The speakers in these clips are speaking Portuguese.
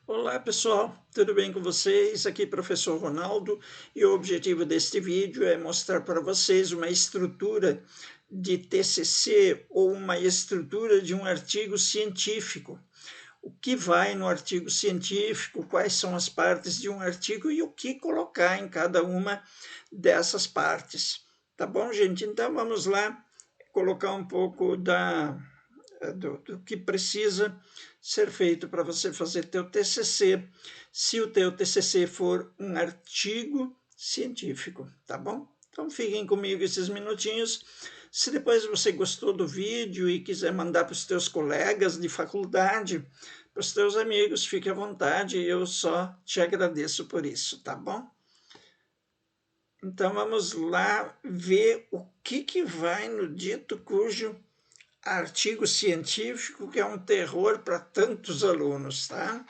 Olá pessoal, tudo bem com vocês? Aqui professor Ronaldo e o objetivo deste vídeo é mostrar para vocês uma estrutura de TCC ou uma estrutura de um artigo científico. O que vai no artigo científico, quais são as partes de um artigo e o que colocar em cada uma dessas partes. Tá bom, gente? Então vamos lá colocar um pouco do que precisa ser feito para você fazer teu TCC, se o teu TCC for um artigo científico, tá bom? Então fiquem comigo esses minutinhos. Se depois você gostou do vídeo e quiser mandar para os teus colegas de faculdade, para os teus amigos, fique à vontade, eu só te agradeço por isso, tá bom? Então vamos lá ver o que vai no dito cujo artigo científico, que é um terror para tantos alunos, tá?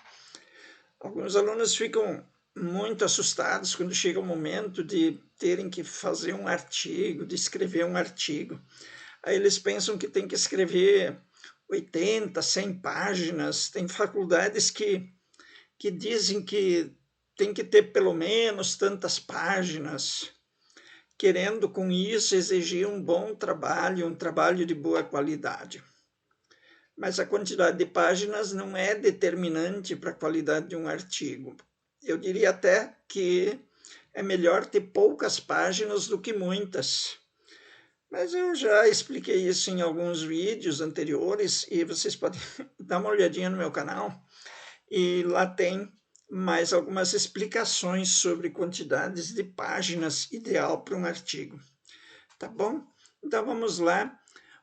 Alguns alunos ficam muito assustados quando chega o momento de terem que fazer um artigo, de escrever um artigo. Aí eles pensam que tem que escrever 80, 100 páginas. Tem faculdades que dizem que tem que ter pelo menos tantas páginas, querendo com isso exigir um bom trabalho, um trabalho de boa qualidade. Mas a quantidade de páginas não é determinante para a qualidade de um artigo. Eu diria até que é melhor ter poucas páginas do que muitas. Mas eu já expliquei isso em alguns vídeos anteriores e vocês podem dar uma olhadinha no meu canal e lá tem mais algumas explicações sobre quantidades de páginas ideal para um artigo. Tá bom? Então vamos lá.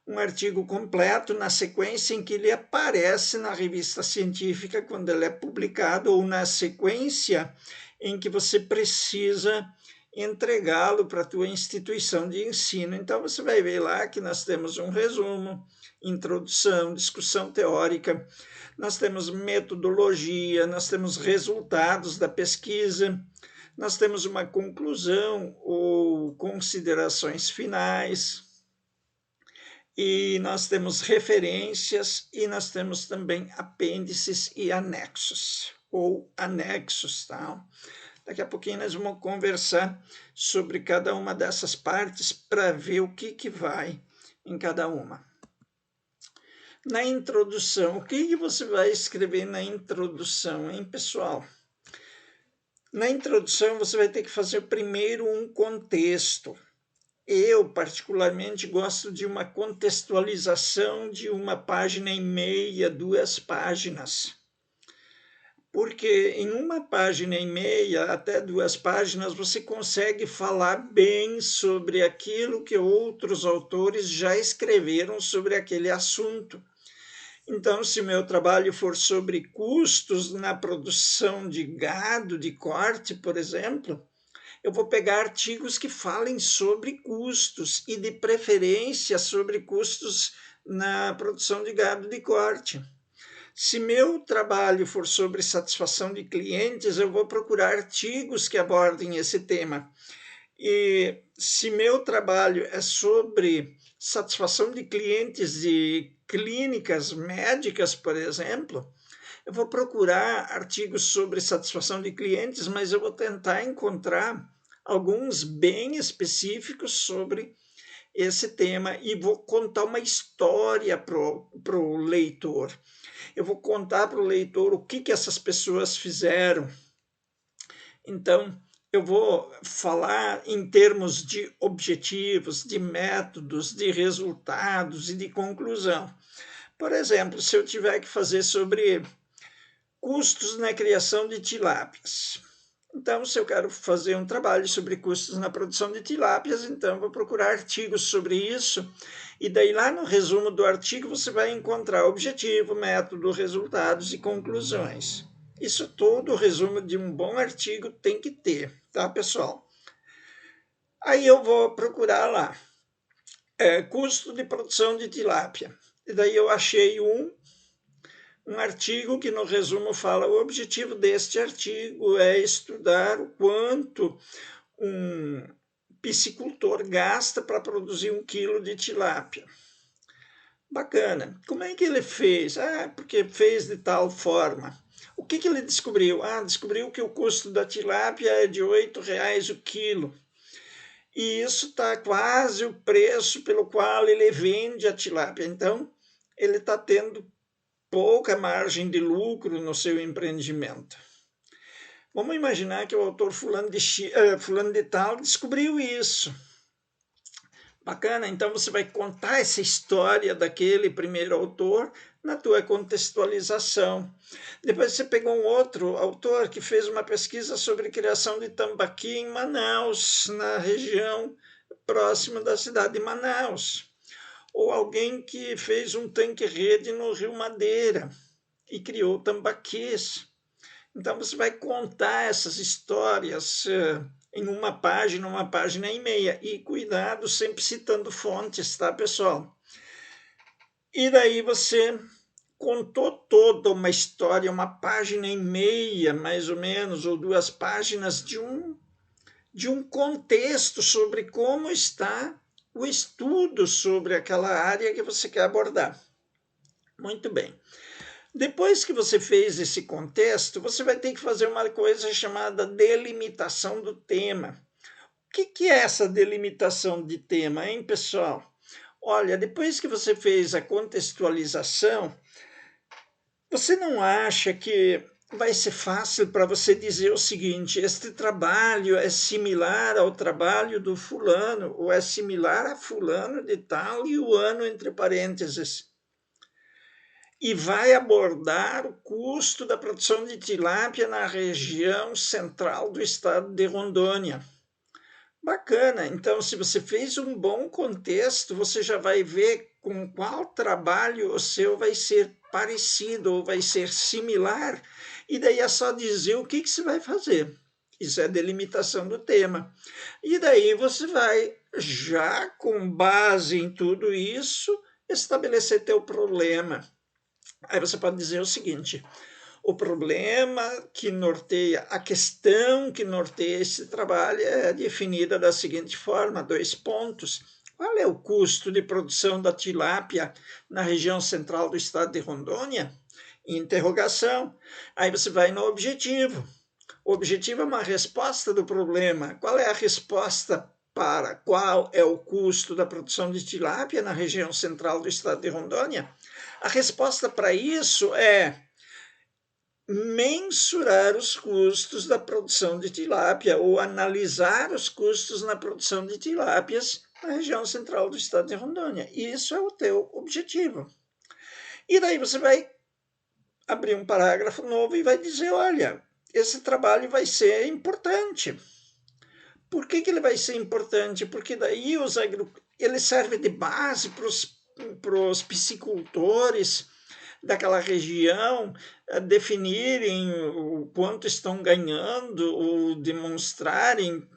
Um artigo completo na sequência em que ele aparece na revista científica quando ele é publicado ou na sequência em que você precisa entregá-lo para a tua instituição de ensino. Então você vai ver lá que nós temos um resumo, introdução, discussão teórica, nós temos metodologia, nós temos resultados da pesquisa, nós temos uma conclusão ou considerações finais, e nós temos referências e nós temos também apêndices e anexos, ou anexos, tá? Daqui a pouquinho nós vamos conversar sobre cada uma dessas partes para ver o que vai em cada uma. Na introdução, o que você vai escrever na introdução, hein, pessoal? Na introdução, você vai ter que fazer primeiro um contexto. Eu, particularmente, gosto de uma contextualização de uma página e meia, 2 páginas. Porque em uma página e meia, até 2 páginas, você consegue falar bem sobre aquilo que outros autores já escreveram sobre aquele assunto. Então, se meu trabalho for sobre custos na produção de gado, de corte, por exemplo, eu vou pegar artigos que falem sobre custos e, de preferência, sobre custos na produção de gado de corte. Se meu trabalho for sobre satisfação de clientes, eu vou procurar artigos que abordem esse tema. E se meu trabalho é sobre satisfação de clientes de clínicas médicas, por exemplo, eu vou procurar artigos sobre satisfação de clientes, mas eu vou tentar encontrar alguns bem específicos sobre esse tema e vou contar uma história para o leitor. Eu vou contar para o leitor o que essas pessoas fizeram. Então, eu vou falar em termos de objetivos, de métodos, de resultados e de conclusão. Por exemplo, se eu tiver que fazer sobre custos na criação de tilápias. Então, se eu quero fazer um trabalho sobre custos na produção de tilápias, então vou procurar artigos sobre isso, e daí lá no resumo do artigo você vai encontrar objetivo, método, resultados e conclusões. Isso todo o resumo de um bom artigo tem que ter, tá, pessoal? Aí eu vou procurar lá, custo de produção de tilápia. E daí eu achei um artigo que no resumo fala: o objetivo deste artigo é estudar o quanto um piscicultor gasta para produzir 1 quilo de tilápia. Bacana. Como é que ele fez? Porque fez de tal forma. O que ele descobriu? Descobriu que o custo da tilápia é de R$ 8 o quilo. E isso está quase o preço pelo qual ele vende a tilápia. Então, ele está tendo pouca margem de lucro no seu empreendimento. Vamos imaginar que o autor fulano de tal descobriu isso. Bacana, então você vai contar essa história daquele primeiro autor na tua contextualização. Depois você pegou um outro autor que fez uma pesquisa sobre criação de tambaqui em Manaus, na região próxima da cidade de Manaus. Ou alguém que fez um tanque-rede no Rio Madeira e criou tambaquis. Então você vai contar essas histórias em uma página e meia. E cuidado, sempre citando fontes, tá, pessoal? E daí você contou toda uma história, uma página e meia, mais ou menos, ou 2 páginas de um contexto sobre como está o estudo sobre aquela área que você quer abordar. Muito bem. Depois que você fez esse contexto, você vai ter que fazer uma coisa chamada delimitação do tema. O que é essa delimitação de tema, hein, pessoal? Olha, depois que você fez a contextualização, você não acha que vai ser fácil para você dizer o seguinte: este trabalho é similar ao trabalho do fulano, ou é similar a fulano de tal e o ano entre parênteses. E vai abordar o custo da produção de tilápia na região central do estado de Rondônia. Bacana, então se você fez um bom contexto, você já vai ver com qual trabalho o seu vai ser parecido ou vai ser similar, e daí é só dizer o que você vai fazer. Isso é delimitação do tema. E daí você vai, já com base em tudo isso, estabelecer teu problema. Aí você pode dizer o seguinte: o problema que norteia, a questão que norteia esse trabalho é definida da seguinte forma: 2 pontos. Qual é o custo de produção da tilápia na região central do estado de Rondônia? Interrogação. Aí você vai no objetivo. O objetivo é uma resposta do problema. Qual é a resposta para qual é o custo da produção de tilápia na região central do estado de Rondônia? A resposta para isso é mensurar os custos da produção de tilápia ou analisar os custos na produção de tilápias na região central do estado de Rondônia. Isso é o teu objetivo. E daí você vai abrir um parágrafo novo e vai dizer: olha, esse trabalho vai ser importante. Por que ele vai ser importante? Porque daí ele serve de base para os piscicultores daquela região definirem o quanto estão ganhando ou demonstrarem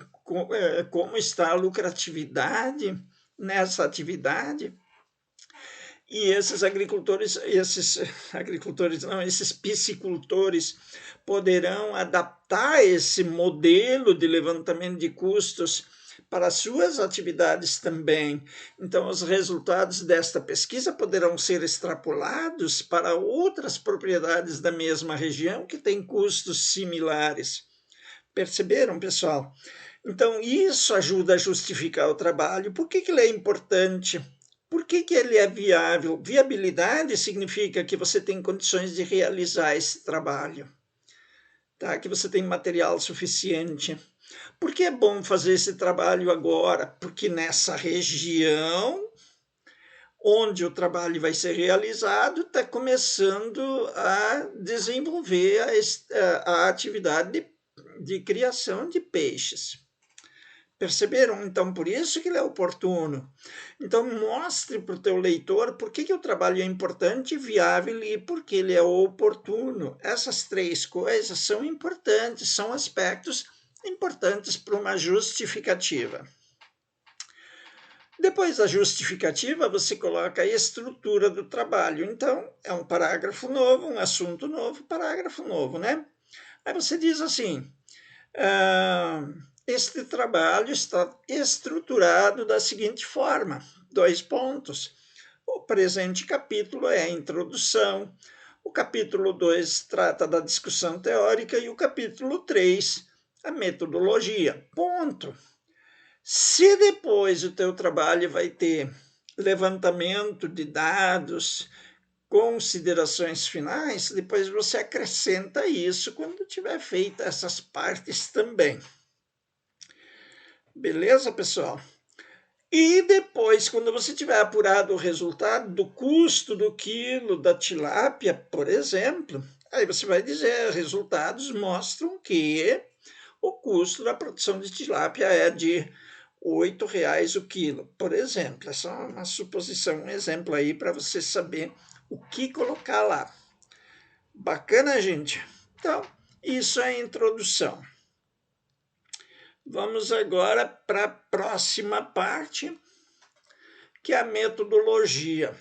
como está a lucratividade nessa atividade. E esses piscicultores poderão adaptar esse modelo de levantamento de custos para suas atividades também. Então, os resultados desta pesquisa poderão ser extrapolados para outras propriedades da mesma região que têm custos similares. Perceberam, pessoal? Então, isso ajuda a justificar o trabalho. Por que ele é importante? Por que ele é viável? Viabilidade significa que você tem condições de realizar esse trabalho, tá? Que você tem material suficiente. Por que é bom fazer esse trabalho agora? Porque nessa região onde o trabalho vai ser realizado, está começando a desenvolver a atividade de criação de peixes. Perceberam? Então, por isso que ele é oportuno. Então, mostre para o teu leitor por que o trabalho é importante, viável e por que ele é oportuno. Essas 3 coisas são importantes, são aspectos importantes para uma justificativa. Depois da justificativa, você coloca a estrutura do trabalho. Então, é um parágrafo novo, um assunto novo, parágrafo novo, né? Aí você diz assim: este trabalho está estruturado da seguinte forma: 2 pontos. O presente capítulo é a introdução. O capítulo 2 trata da discussão teórica e o capítulo 3, a metodologia. Ponto. Se depois o teu trabalho vai ter levantamento de dados, considerações finais, depois você acrescenta isso quando tiver feita essas partes também. Beleza, pessoal? E depois, quando você tiver apurado o resultado do custo do quilo da tilápia, por exemplo, aí você vai dizer, resultados mostram que o custo da produção de tilápia é de R$ 8,00 o quilo, por exemplo. Essa é uma suposição, um exemplo aí para você saber o que colocar lá. Bacana, gente? Então, isso é a introdução. Vamos agora para a próxima parte, que é a metodologia.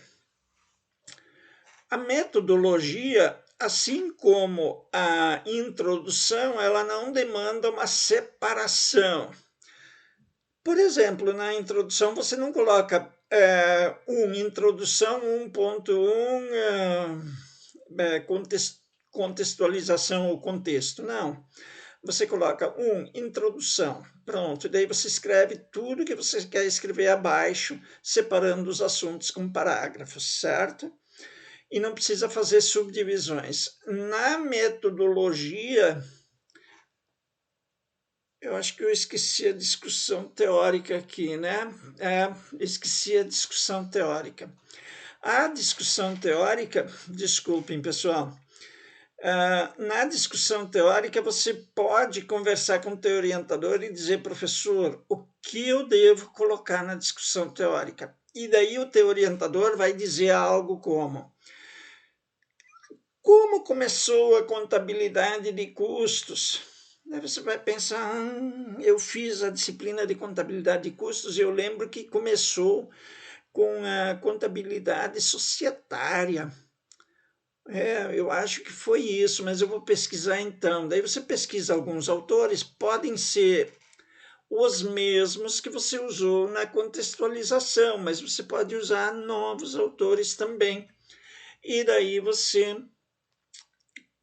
A metodologia, assim como a introdução, ela não demanda uma separação. Por exemplo, na introdução você não coloca introdução 1.1, contextualização ou contexto, não. Você coloca introdução, pronto, daí você escreve tudo que você quer escrever abaixo, separando os assuntos com parágrafos, certo? E não precisa fazer subdivisões. Na metodologia, eu acho que eu esqueci a discussão teórica aqui, né? Esqueci a discussão teórica. A discussão teórica, desculpem, pessoal, na discussão teórica, você pode conversar com o teu orientador e dizer, professor, o que eu devo colocar na discussão teórica? E daí o teu orientador vai dizer algo como começou a contabilidade de custos? Daí você vai pensar, eu fiz a disciplina de contabilidade de custos e eu lembro que começou com a contabilidade societária. Eu acho que foi isso, mas eu vou pesquisar então. Daí você pesquisa alguns autores, podem ser os mesmos que você usou na contextualização, mas você pode usar novos autores também. E daí você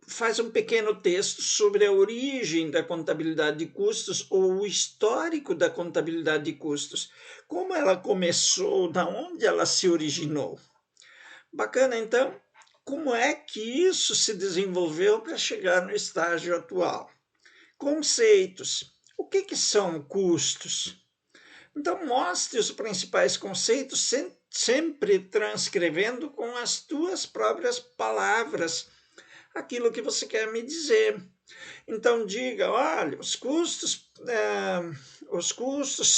faz um pequeno texto sobre a origem da contabilidade de custos ou o histórico da contabilidade de custos, como ela começou, da onde ela se originou. Bacana, então? Como é que isso se desenvolveu para chegar no estágio atual? Conceitos. O que são custos? Então, mostre os principais conceitos, sempre transcrevendo com as tuas próprias palavras aquilo que você quer me dizer. Então, diga, olha, os custos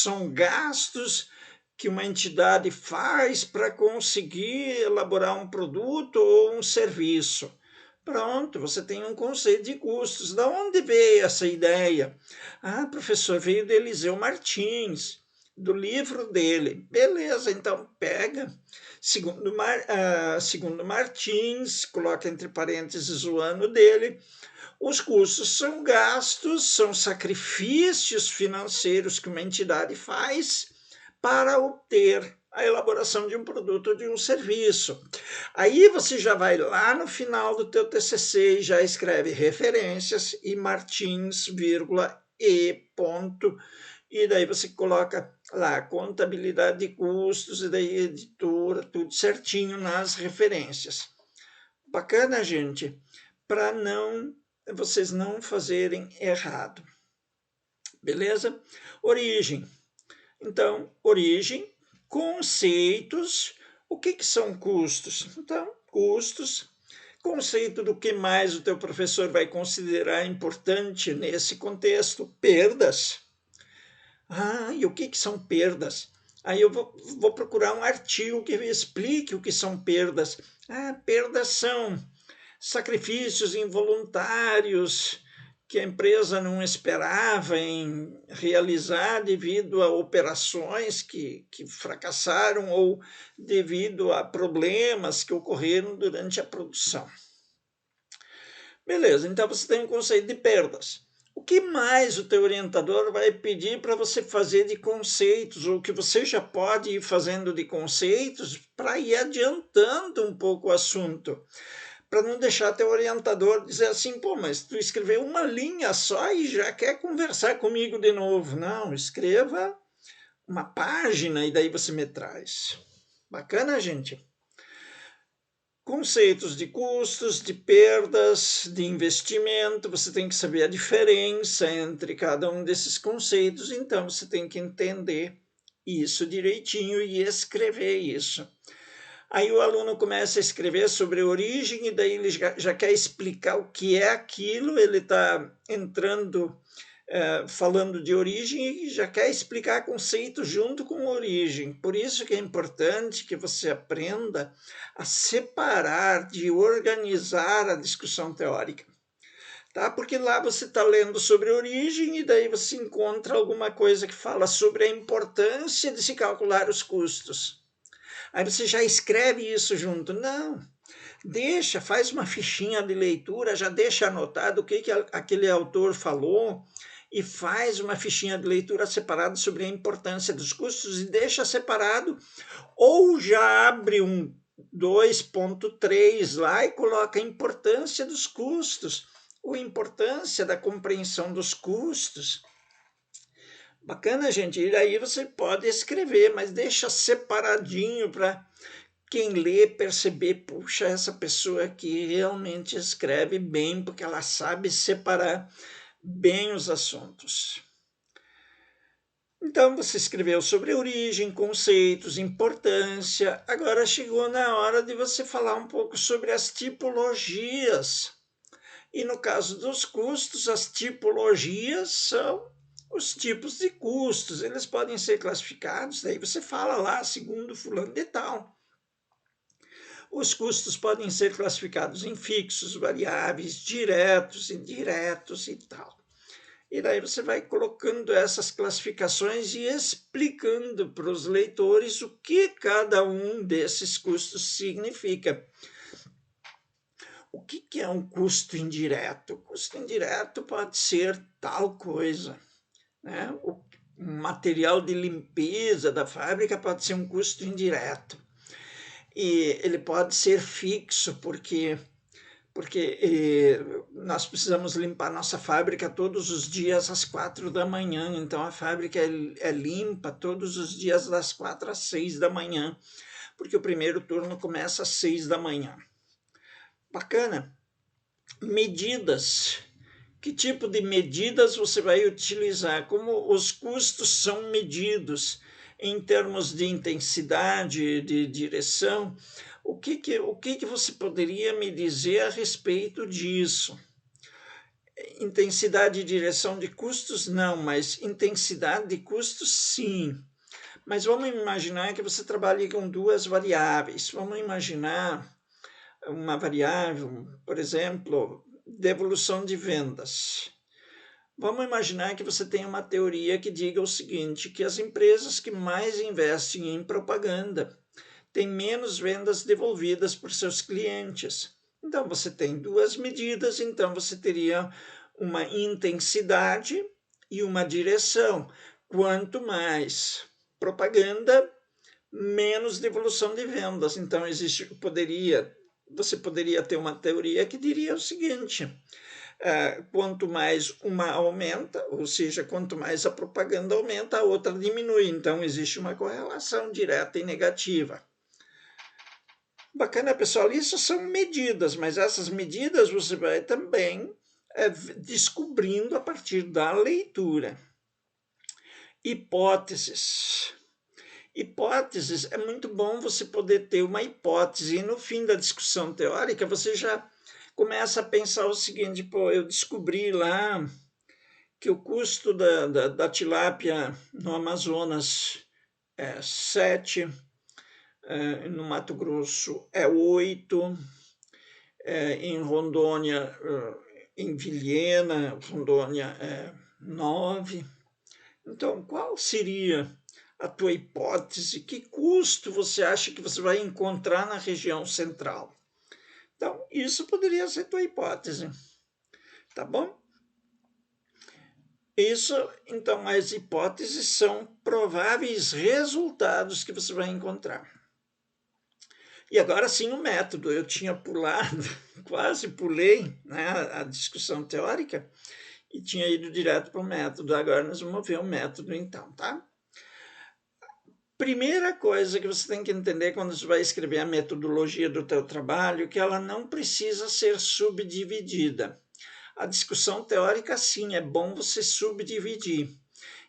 são gastos que uma entidade faz para conseguir elaborar um produto ou um serviço. Pronto, você tem um conceito de custos. Da onde veio essa ideia? Professor, veio de Eliseu Martins, do livro dele. Beleza, então pega. Segundo Martins, coloca entre parênteses o ano dele. Os custos são gastos, são sacrifícios financeiros que uma entidade faz para obter a elaboração de um produto ou de um serviço. Aí você já vai lá no final do teu TCC e já escreve referências e Martins, e ponto, e daí você coloca lá contabilidade de custos e daí editora, tudo certinho nas referências. Bacana, gente? Para vocês não fazerem errado. Beleza? Origem. Então, origem, conceitos. O que são custos? Então, custos, conceito do que mais o teu professor vai considerar importante nesse contexto. Perdas. E o que são perdas? Aí eu vou procurar um artigo que explique o que são perdas. Perdas são sacrifícios involuntários que a empresa não esperava em realizar devido a operações que fracassaram ou devido a problemas que ocorreram durante a produção. Beleza, então você tem um conceito de perdas. O que mais o teu orientador vai pedir para você fazer de conceitos, ou que você já pode ir fazendo de conceitos para ir adiantando um pouco o assunto? para não deixar teu orientador dizer assim, pô, mas tu escreveu uma linha só e já quer conversar comigo de novo. Não, escreva uma página e daí você me traz. Bacana, gente? Conceitos de custos, de perdas, de investimento, você tem que saber a diferença entre cada um desses conceitos, então você tem que entender isso direitinho e escrever isso. Aí o aluno começa a escrever sobre origem e daí ele já quer explicar o que é aquilo, ele está entrando falando de origem e já quer explicar conceito junto com origem. Por isso que é importante que você aprenda a separar, de organizar a discussão teórica. Tá? Porque lá você está lendo sobre origem e daí você encontra alguma coisa que fala sobre a importância de se calcular os custos. Aí você já escreve isso junto. Não, deixa, faz uma fichinha de leitura, já deixa anotado o que aquele autor falou e faz uma fichinha de leitura separada sobre a importância dos custos e deixa separado, ou já abre um 2.3 lá e coloca a importância dos custos, ou a importância da compreensão dos custos. Bacana, gente. E aí você pode escrever, mas deixa separadinho para quem lê perceber, puxa, essa pessoa aqui realmente escreve bem, porque ela sabe separar bem os assuntos. Então, você escreveu sobre origem, conceitos, importância. Agora chegou na hora de você falar um pouco sobre as tipologias. E no caso dos custos, as tipologias são os tipos de custos. Eles podem ser classificados, daí você fala lá, segundo fulano de tal. Os custos podem ser classificados em fixos, variáveis, diretos, indiretos e tal. E daí você vai colocando essas classificações e explicando para os leitores o que cada um desses custos significa. O que é um custo indireto? O custo indireto pode ser tal coisa, né? O material de limpeza da fábrica pode ser um custo indireto. E ele pode ser fixo, porque nós precisamos limpar nossa fábrica todos os dias às 4 da manhã, então a fábrica é limpa todos os dias das 4 às 6 da manhã, porque o primeiro turno começa às 6 da manhã. Bacana. Medidas. Que tipo de medidas você vai utilizar? Como os custos são medidos em termos de intensidade, de direção? O que você poderia me dizer a respeito disso? Intensidade e direção de custos, não, mas intensidade de custos, sim. Mas vamos imaginar que você trabalhe com duas variáveis. Vamos imaginar uma variável, por exemplo, devolução de vendas. Vamos imaginar que você tem uma teoria que diga o seguinte, que as empresas que mais investem em propaganda têm menos vendas devolvidas por seus clientes. Então, você tem duas medidas, então você teria uma intensidade e uma direção. Quanto mais propaganda, menos devolução de vendas. Então, você poderia ter uma teoria que diria o seguinte, quanto mais uma aumenta, ou seja, quanto mais a propaganda aumenta, a outra diminui. Então, existe uma correlação direta e negativa. Bacana, pessoal. Isso são medidas, mas essas medidas você vai também descobrindo a partir da leitura. Hipóteses. Hipóteses, é muito bom você poder ter uma hipótese, e no fim da discussão teórica você já começa a pensar o seguinte, pô, eu descobri lá que o custo da tilápia no Amazonas é 7, no Mato Grosso é 8, em Rondônia, em Vilhena, Rondônia é 9. Então, qual seria a tua hipótese? Que custo você acha que você vai encontrar na região central? Então, isso poderia ser tua hipótese, tá bom? Isso, então, as hipóteses são prováveis resultados que você vai encontrar. E agora sim o método. Eu tinha pulado, quase pulei, né, a discussão teórica e tinha ido direto para o método. Agora nós vamos ver o método então, tá? Primeira coisa que você tem que entender quando você vai escrever a metodologia do teu trabalho, que ela não precisa ser subdividida. A discussão teórica, sim, é bom você subdividir.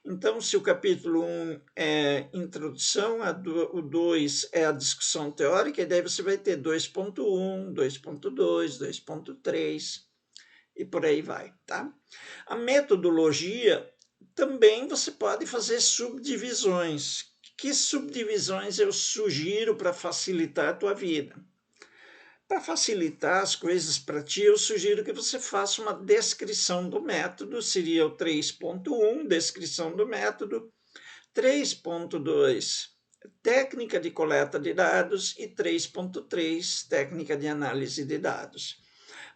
Então, se o capítulo 1 é introdução, o 2 é a discussão teórica, e daí você vai ter 2.1, 2.2, 2.3 e por aí vai, tá? A metodologia também você pode fazer subdivisões. Que subdivisões eu sugiro para facilitar a tua vida? Para facilitar as coisas para ti, eu sugiro que você faça uma descrição do método, seria o 3.1, descrição do método, 3.2, técnica de coleta de dados e 3.3, técnica de análise de dados.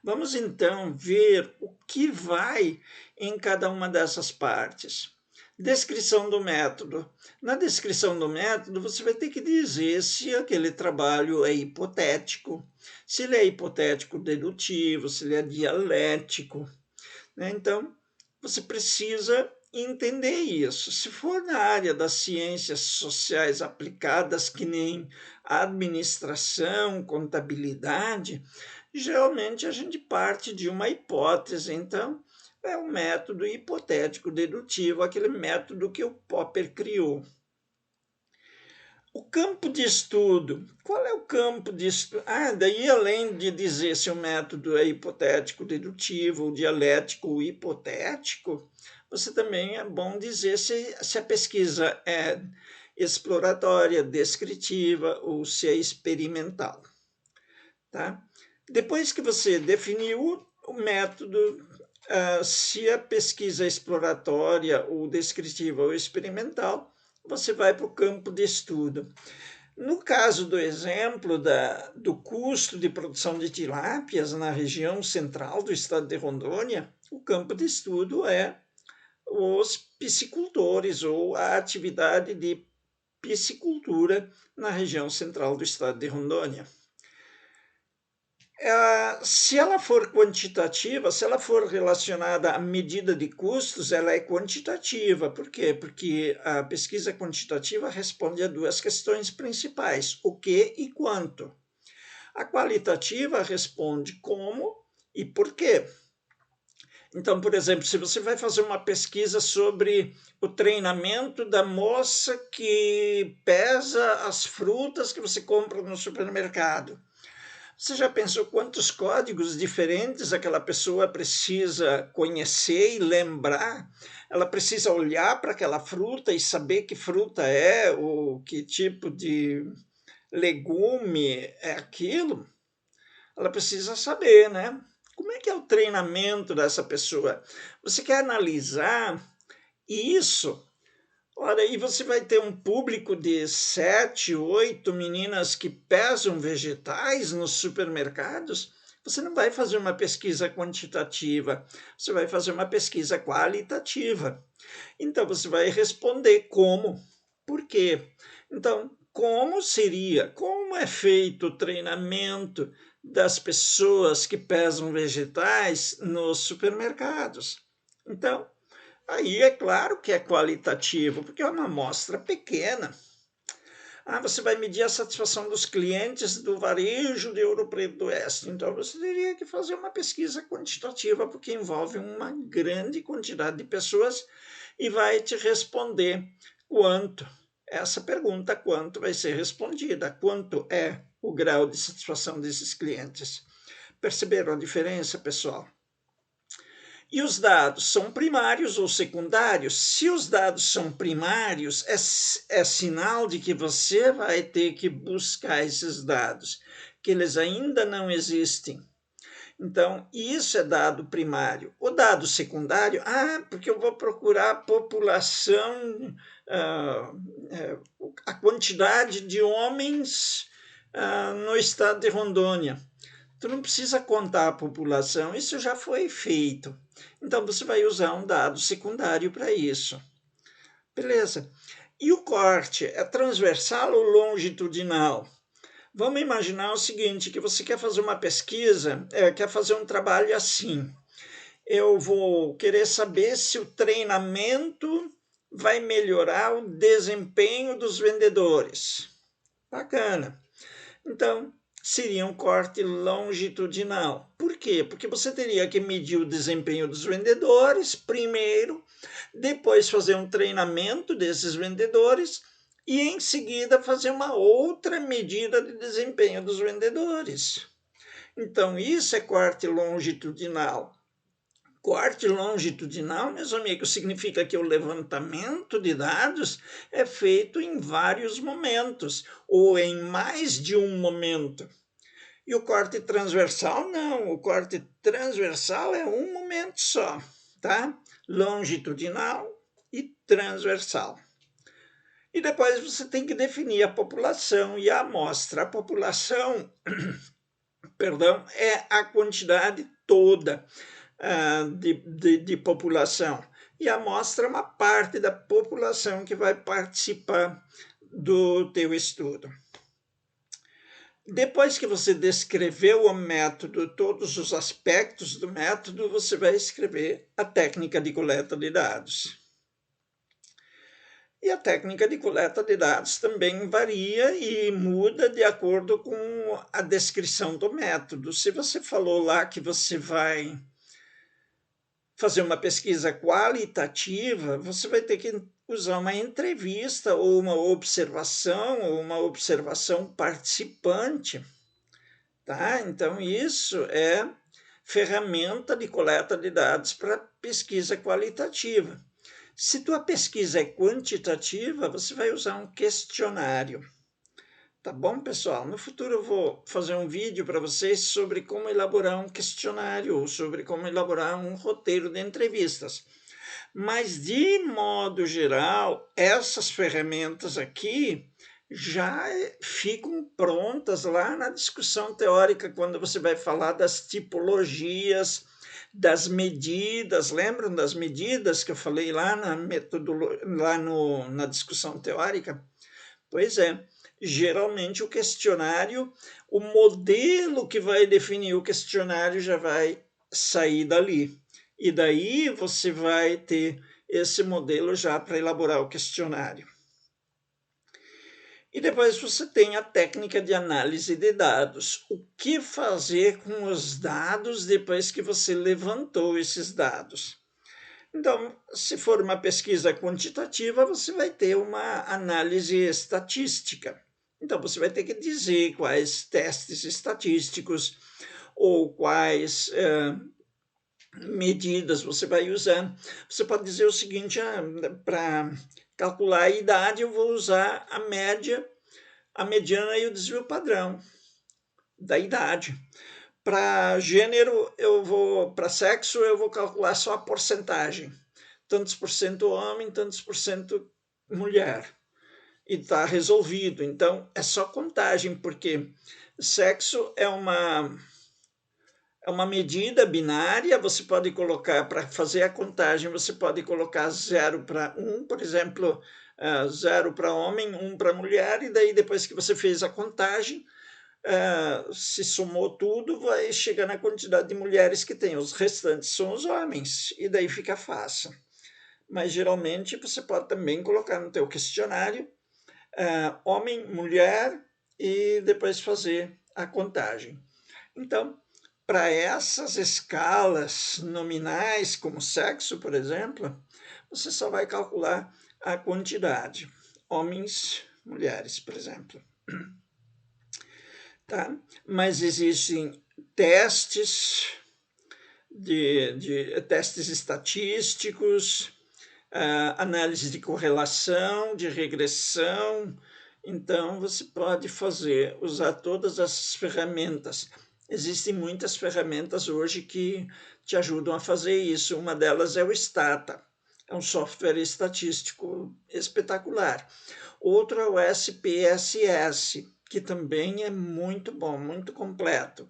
Vamos então ver o que vai em cada uma dessas partes. Descrição do método. Na descrição do método, você vai ter que dizer se aquele trabalho é hipotético, se ele é hipotético dedutivo, se ele é dialético, né? Então, você precisa entender isso. Se for na área das ciências sociais aplicadas, que nem administração, contabilidade, geralmente a gente parte de uma hipótese. Então, é um método hipotético dedutivo, aquele método que o Popper criou. O campo de estudo. Qual é o campo de estudo? Daí além de dizer se o método é hipotético dedutivo, ou dialético ou hipotético, você também é bom dizer se a pesquisa é exploratória, descritiva ou se é experimental. Tá? Depois que você definiu o método, se a pesquisa é exploratória ou descritiva ou experimental, você vai para o campo de estudo. No caso do exemplo do custo de produção de tilápias na região central do estado de Rondônia, o campo de estudo é os piscicultores ou a atividade de piscicultura na região central do estado de Rondônia. Se ela for quantitativa, se ela for relacionada à medida de custos, ela é quantitativa. Por quê? Porque a pesquisa quantitativa responde a duas questões principais: o que e quanto. A qualitativa responde como e por quê. Então, por exemplo, se você vai fazer uma pesquisa sobre o treinamento da moça que pesa as frutas que você compra no supermercado, você já pensou quantos códigos diferentes aquela pessoa precisa conhecer e lembrar? Ela precisa olhar para aquela fruta e saber que fruta é, ou que tipo de legume é aquilo? Ela precisa saber, né? Como é que é o treinamento dessa pessoa? Você quer analisar isso? Ora, aí você vai ter um público de 7, 8 meninas que pesam vegetais nos supermercados. Você não vai fazer uma pesquisa quantitativa, você vai fazer uma pesquisa qualitativa. Então, você vai responder como, por quê. Então, como é feito o treinamento das pessoas que pesam vegetais nos supermercados? Então, aí é claro que é qualitativo, porque é uma amostra pequena. Você vai medir a satisfação dos clientes do varejo de Ouro Preto do Oeste. Então, você teria que fazer uma pesquisa quantitativa, porque envolve uma grande quantidade de pessoas e vai te responder quanto. Essa pergunta, quanto, vai ser respondida. Quanto é o grau de satisfação desses clientes? Perceberam a diferença, pessoal? E os dados são primários ou secundários? Se os dados são primários, é sinal de que você vai ter que buscar esses dados, que eles ainda não existem. Então, isso é dado primário. O dado secundário, porque eu vou procurar a população, a quantidade de homens no estado de Rondônia. Tu não precisa contar a população, isso já foi feito. Então, você vai usar um dado secundário para isso. Beleza. E o corte é transversal ou longitudinal? Vamos imaginar o seguinte, que você quer fazer uma pesquisa, quer fazer um trabalho assim. Eu vou querer saber se o treinamento vai melhorar o desempenho dos vendedores. Bacana. Então, seria um corte longitudinal. Por quê? Porque você teria que medir o desempenho dos vendedores primeiro, depois fazer um treinamento desses vendedores e, em seguida, fazer uma outra medida de desempenho dos vendedores. Então, isso é corte longitudinal. Corte longitudinal, meus amigos, significa que o levantamento de dados é feito em vários momentos ou em mais de um momento. E o corte transversal, não. O corte transversal é um momento só, tá? Longitudinal e transversal. E depois você tem que definir a população e a amostra. A população, perdão, é a quantidade toda de população. E a amostra é uma parte da população que vai participar do teu estudo. Depois que você descreveu o método, todos os aspectos do método, você vai escrever a técnica de coleta de dados. E a técnica de coleta de dados também varia e muda de acordo com a descrição do método. Se você falou lá que você vai fazer uma pesquisa qualitativa, você vai ter que usar uma entrevista ou uma observação participante, tá? Então, isso é ferramenta de coleta de dados para pesquisa qualitativa. Se tua pesquisa é quantitativa, você vai usar um questionário. Tá bom, pessoal? No futuro eu vou fazer um vídeo para vocês sobre como elaborar um questionário ou sobre como elaborar um roteiro de entrevistas. Mas, de modo geral, essas ferramentas aqui já ficam prontas lá na discussão teórica, quando você vai falar das tipologias, das medidas. Lembram das medidas que eu falei lá na discussão teórica? Pois é. Geralmente o questionário, o modelo que vai definir o questionário já vai sair dali. E daí você vai ter esse modelo já para elaborar o questionário. E depois você tem a técnica de análise de dados. O que fazer com os dados depois que você levantou esses dados? Então, se for uma pesquisa quantitativa, você vai ter uma análise estatística. Então, você vai ter que dizer quais testes estatísticos ou quais medidas você vai usar. Você pode dizer o seguinte, para calcular a idade, eu vou usar a média, a mediana e o desvio padrão da idade. Para gênero, para sexo, eu vou calcular só a porcentagem. Tantos por cento homem, tantos por cento mulher. E está resolvido. Então, é só contagem, porque sexo é uma medida binária. Você pode colocar, para fazer a contagem, você pode colocar 0 para 1, por exemplo, 0 para homem, 1 para mulher, e daí depois que você fez a contagem, se somou tudo, vai chegar na quantidade de mulheres que tem. Os restantes são os homens, e daí fica fácil. Mas geralmente você pode também colocar no teu questionário homem, mulher, e depois fazer a contagem. Então, para essas escalas nominais, como sexo, por exemplo, você só vai calcular a quantidade. Homens, mulheres, por exemplo. Tá? Mas existem testes, testes estatísticos, análise de correlação, de regressão. Então, você pode usar todas essas ferramentas. Existem muitas ferramentas hoje que te ajudam a fazer isso. Uma delas é o Stata, é um software estatístico espetacular. Outro é o SPSS, que também é muito bom, muito completo.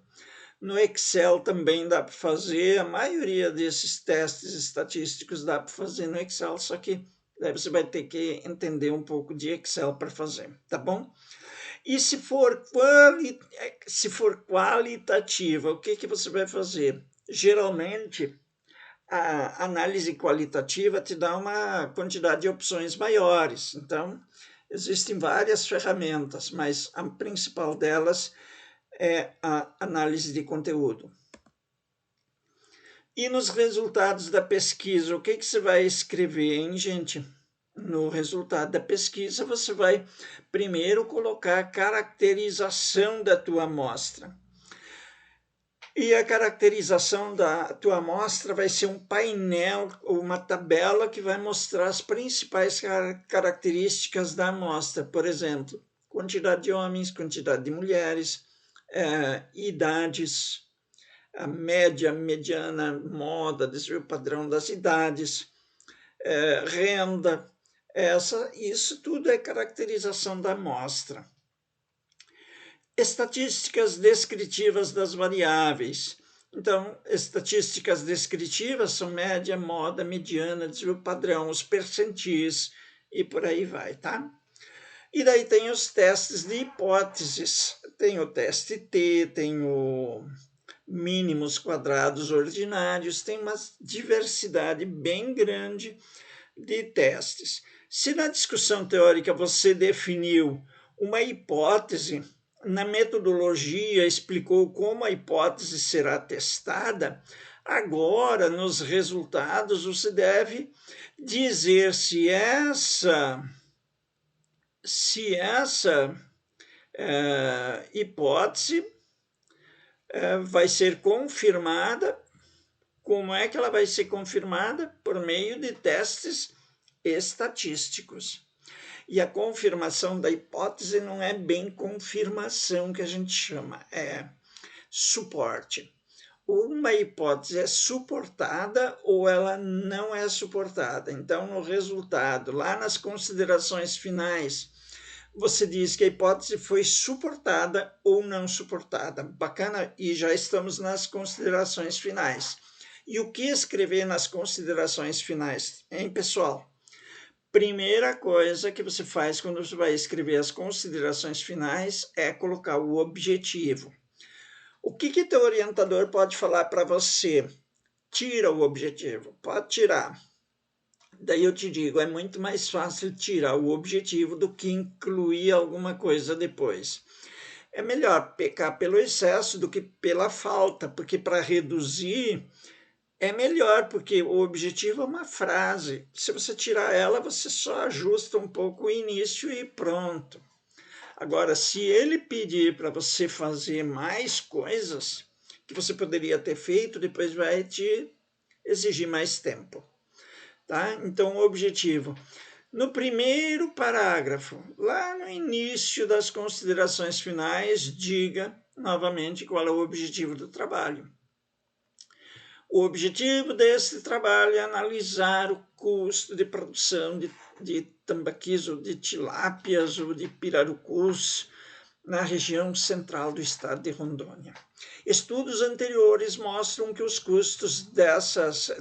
No Excel também dá para fazer, a maioria desses testes estatísticos dá para fazer no Excel, só que daí você vai ter que entender um pouco de Excel para fazer, tá bom? E se for qualitativa, o que você vai fazer? Geralmente, a análise qualitativa te dá uma quantidade de opções maiores. Então, existem várias ferramentas, mas a principal delas é a análise de conteúdo. E nos resultados da pesquisa, o que você vai escrever, hein, gente? No resultado da pesquisa, você vai primeiro colocar a caracterização da tua amostra. E a caracterização da tua amostra vai ser um painel ou uma tabela que vai mostrar as principais características da amostra. Por exemplo, quantidade de homens, quantidade de mulheres, idades, a média, mediana, moda, desvio padrão das idades, renda. Isso tudo é caracterização da amostra. Estatísticas descritivas das variáveis. Então, estatísticas descritivas são média, moda, mediana, desvio padrão, os percentis e por aí vai, tá? E daí tem os testes de hipóteses. Tem o teste T, tem o mínimos quadrados ordinários, tem uma diversidade bem grande de testes. Se na discussão teórica você definiu uma hipótese, na metodologia explicou como a hipótese será testada, agora nos resultados você deve dizer se essa hipótese vai ser confirmada. Como é que ela vai ser confirmada? Por meio de testes estatísticos. E a confirmação da hipótese não é bem confirmação que a gente chama, é suporte. Uma hipótese é suportada ou ela não é suportada. Então, no resultado, lá nas considerações finais, você diz que a hipótese foi suportada ou não suportada. Bacana? E já estamos nas considerações finais. E o que escrever nas considerações finais, hein, pessoal? Primeira coisa que você faz quando você vai escrever as considerações finais é colocar o objetivo. O que teu orientador pode falar para você? Tira o objetivo, pode tirar. Daí eu te digo, é muito mais fácil tirar o objetivo do que incluir alguma coisa depois. É melhor pecar pelo excesso do que pela falta, porque para reduzir é melhor, porque o objetivo é uma frase. Se você tirar ela, você só ajusta um pouco o início e pronto. Agora, se ele pedir para você fazer mais coisas que você poderia ter feito, depois vai te exigir mais tempo. Tá? Então, o objetivo. No primeiro parágrafo, lá no início das considerações finais, diga novamente qual é o objetivo do trabalho. O objetivo desse trabalho é analisar o custo de produção de tambaquis ou de tilápias ou de pirarucus na região central do estado de Rondônia. Estudos anteriores mostram que os custos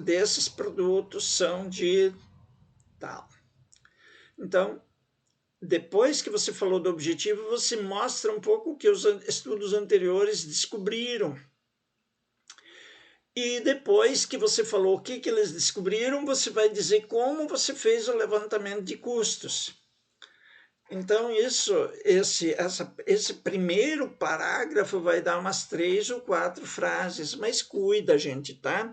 desses produtos são de tal. Então, depois que você falou do objetivo, você mostra um pouco o que os estudos anteriores descobriram. E depois que você falou o que eles descobriram, você vai dizer como você fez o levantamento de custos. Então, esse primeiro parágrafo vai dar umas 3 ou 4 frases, mas cuida, gente, tá?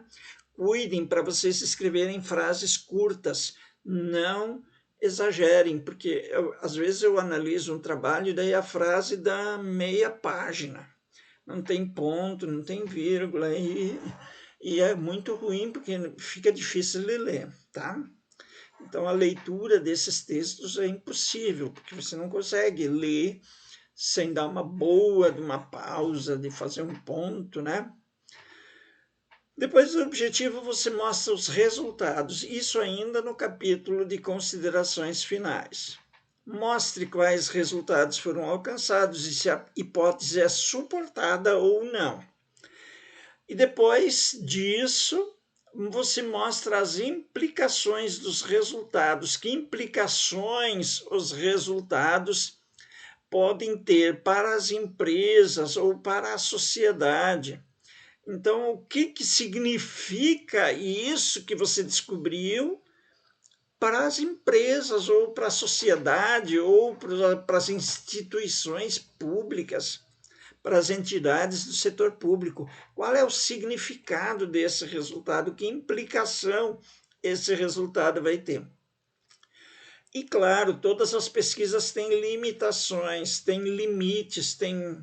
Cuidem para vocês escreverem frases curtas, não exagerem, porque às vezes eu analiso um trabalho e daí a frase dá meia página. Não tem ponto, não tem vírgula, e é muito ruim porque fica difícil de ler, tá? Então, a leitura desses textos é impossível, porque você não consegue ler sem dar uma pausa, de fazer um ponto, né? Depois do objetivo, você mostra os resultados, isso ainda no capítulo de considerações finais. Mostre quais resultados foram alcançados e se a hipótese é suportada ou não. E depois disso, você mostra as implicações dos resultados. Que implicações os resultados podem ter para as empresas ou para a sociedade. Então, o que significa isso que você descobriu para as empresas, ou para a sociedade, ou para as instituições públicas, para as entidades do setor público? Qual é o significado desse resultado? Que implicação esse resultado vai ter? E, claro, todas as pesquisas têm limitações, têm limites, têm,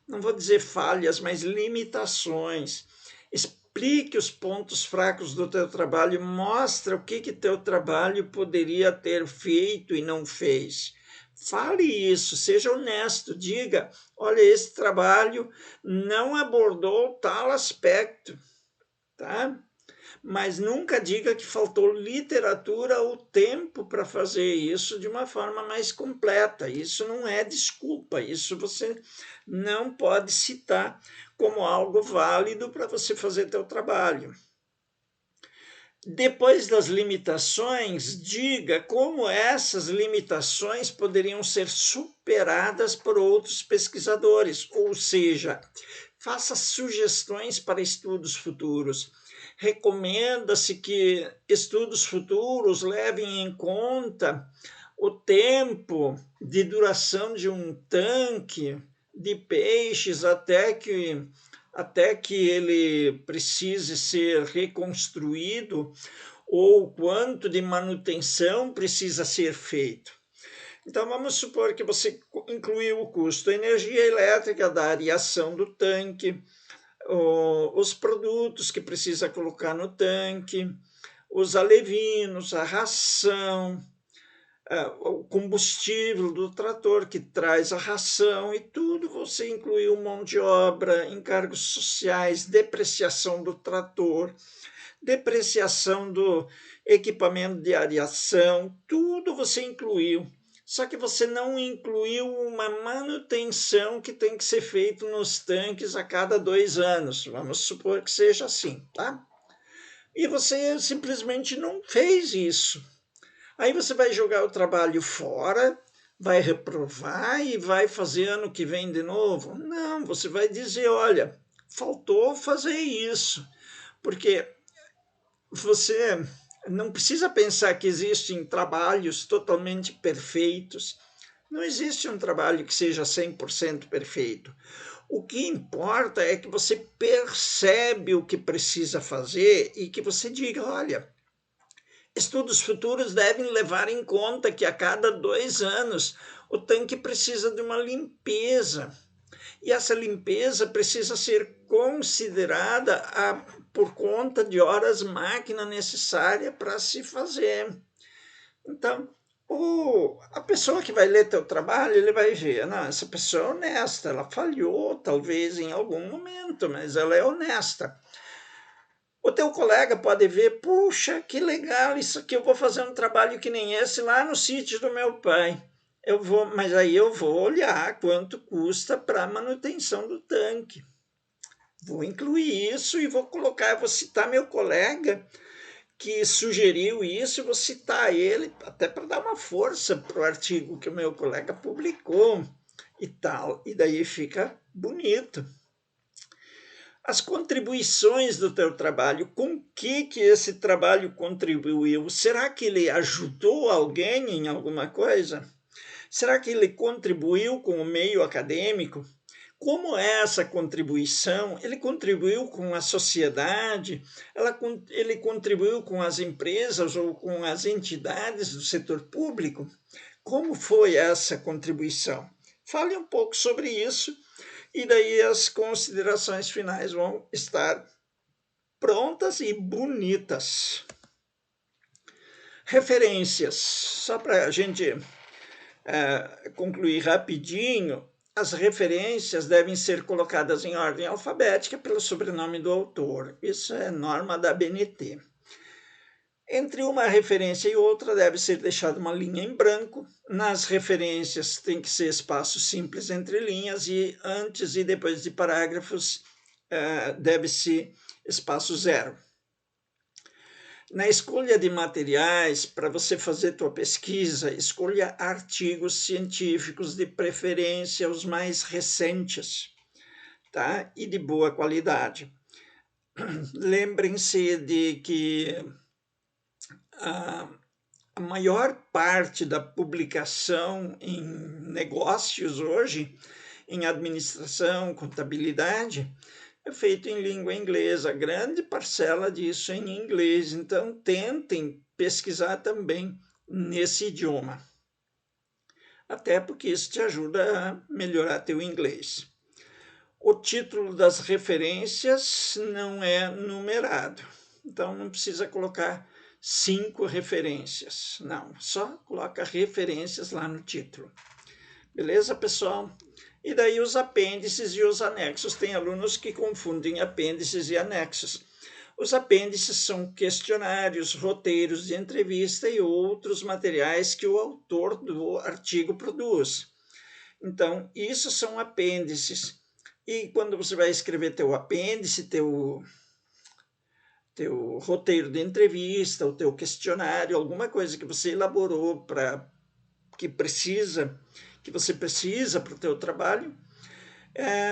não vou dizer falhas, mas limitações. Explique os pontos fracos do teu trabalho, mostra o que teu trabalho poderia ter feito e não fez. Fale isso, seja honesto, diga, olha, esse trabalho não abordou tal aspecto, tá? Mas nunca diga que faltou literatura ou tempo para fazer isso de uma forma mais completa. Isso não é desculpa, isso você não pode citar como algo válido para você fazer teu trabalho. Depois das limitações, diga como essas limitações poderiam ser superadas por outros pesquisadores, ou seja, faça sugestões para estudos futuros. Recomenda-se que estudos futuros levem em conta o tempo de duração de um tanque de peixes até que ele precise ser reconstruído, ou quanto de manutenção precisa ser feito. Então, vamos supor que você incluiu o custo, energia elétrica da areação do tanque, os produtos que precisa colocar no tanque, os alevinos, a ração, o combustível do trator que traz a ração, e tudo você incluiu mão de obra, encargos sociais, depreciação do trator, depreciação do equipamento de areação, tudo você incluiu. Só que você não incluiu uma manutenção que tem que ser feita nos tanques a cada 2 anos. Vamos supor que seja assim, tá? E você simplesmente não fez isso. Aí você vai jogar o trabalho fora, vai reprovar e vai fazer ano que vem de novo? Não, você vai dizer, olha, faltou fazer isso, porque você não precisa pensar que existem trabalhos totalmente perfeitos. Não existe um trabalho que seja 100% perfeito. O que importa é que você percebe o que precisa fazer e que você diga, olha, estudos futuros devem levar em conta que a cada 2 anos o tanque precisa de uma limpeza. E essa limpeza precisa ser considerada por conta de horas máquina necessária para se fazer. Então, a pessoa que vai ler teu trabalho, ele vai ver, não, essa pessoa é honesta, ela falhou talvez em algum momento, mas ela é honesta. O teu colega pode ver, puxa, que legal isso aqui, eu vou fazer um trabalho que nem esse lá no sítio do meu pai. Mas aí eu vou olhar quanto custa para a manutenção do tanque. Vou incluir isso e vou citar meu colega que sugeriu isso, e vou citar ele até para dar uma força para o artigo que o meu colega publicou e tal. E daí fica bonito. As contribuições do teu trabalho, com que esse trabalho contribuiu? Será que ele ajudou alguém em alguma coisa? Será que ele contribuiu com o meio acadêmico? Como é essa contribuição? Ele contribuiu com a sociedade? Ele contribuiu com as empresas ou com as entidades do setor público? Como foi essa contribuição? Fale um pouco sobre isso, e daí as considerações finais vão estar prontas e bonitas. Referências, só para a gente concluir rapidinho, as referências devem ser colocadas em ordem alfabética pelo sobrenome do autor. Isso é norma da ABNT. Entre uma referência e outra deve ser deixada uma linha em branco. Nas referências tem que ser espaço simples entre linhas, e antes e depois de parágrafos deve-se espaço zero. Na escolha de materiais, para você fazer tua pesquisa, escolha artigos científicos, de preferência os mais recentes, tá? E de boa qualidade. Lembrem-se de que a maior parte da publicação em negócios hoje, em administração, contabilidade, é feito em língua inglesa, grande parcela disso em inglês, então tentem pesquisar também nesse idioma, até porque isso te ajuda a melhorar teu inglês. O título das referências não é numerado, então não precisa colocar 5 referências, não, só coloca referências lá no título. Beleza, pessoal? E daí os apêndices e os anexos. Tem alunos que confundem apêndices e anexos. Os apêndices são questionários, roteiros de entrevista e outros materiais que o autor do artigo produz. Então, isso são apêndices. E quando você vai escrever teu apêndice, teu roteiro de entrevista, o teu questionário, alguma coisa que você elaborou que você precisa para o teu trabalho,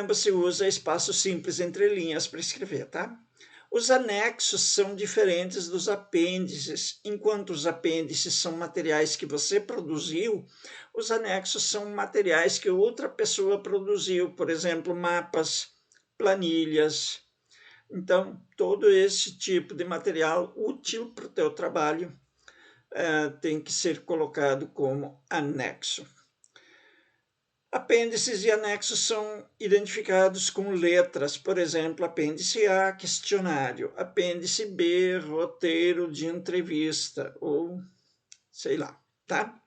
você usa espaço simples entre linhas para escrever, tá? Os anexos são diferentes dos apêndices. Enquanto os apêndices são materiais que você produziu, os anexos são materiais que outra pessoa produziu, por exemplo, mapas, planilhas. Então, todo esse tipo de material útil para o teu trabalho tem que ser colocado como anexo. Apêndices e anexos são identificados com letras, por exemplo, apêndice A, questionário, apêndice B, roteiro de entrevista, ou sei lá, tá?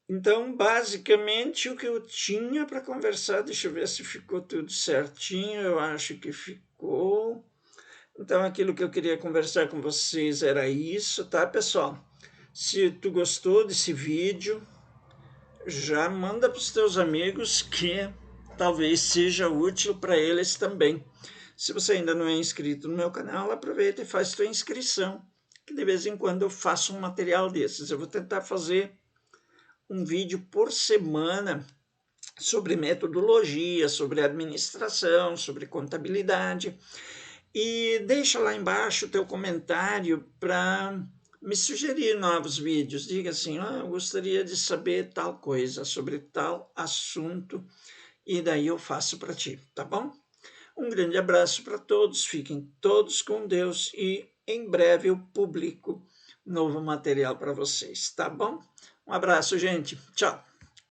Então, basicamente, o que eu tinha para conversar, deixa eu ver se ficou tudo certinho, eu acho que ficou. Então, aquilo que eu queria conversar com vocês era isso, tá, pessoal? Se tu gostou desse vídeo, já manda para os teus amigos que talvez seja útil para eles também. Se você ainda não é inscrito no meu canal, aproveita e faz tua inscrição, que de vez em quando eu faço um material desses. Eu vou tentar fazer um vídeo por semana sobre metodologia, sobre administração, sobre contabilidade. E deixa lá embaixo o teu comentário para me sugerir novos vídeos. Diga assim, eu gostaria de saber tal coisa, sobre tal assunto, e daí eu faço para ti, tá bom? Um grande abraço para todos, fiquem todos com Deus e em breve eu publico novo material para vocês, tá bom? Um abraço, gente. Tchau.